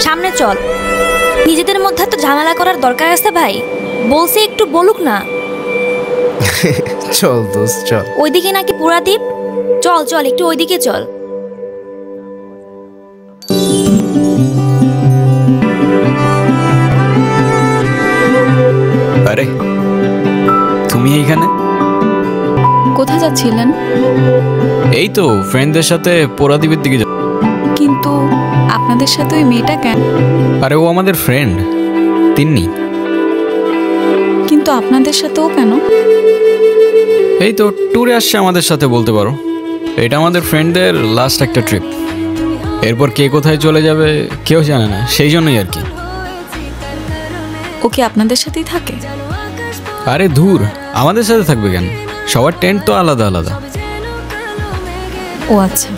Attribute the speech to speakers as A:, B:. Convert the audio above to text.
A: সামনে চল। নিজেদের মধ্যে তো ঝামেলা করার দরকার আছে ভাই, বলছে একটু বলুক না।
B: চল দোস্ত চল।
A: ওইদিকে নাকি পুরা দ্বীপ, চল চল একটু ওইদিকে চল।
C: আরে তুমি এইখানে?
D: কোথায় যাচ্ছিলেন?
C: এই তো ফ্রেন্ডদের সাথে পোড়াদ্বীপের দিকে যা।
D: কিন্তু আপনাদের সাথে ওই মেয়েটা কেন?
C: আরে ও আমাদের ফ্রেন্ড তিন্নি।
D: কিন্তু আপনাদের সাথেও কেন?
C: এই তো ট্যুরে আসছে আমাদের সাথে বলতে পারো। এটা আমাদের ফ্রেন্ডদের লাস্ট একটা ট্রিপ, এরপর কে কোথায় চলে যাবে কেউ জানে না, সেই জন্যই আর কি।
D: ও কি আপনাদের সাথেই থাকে?
C: আরে ধুর, আমাদের সাথে থাকবে কেন? সবার টেন্ট তো আলাদা আলাদা।
D: ও আচ্ছা।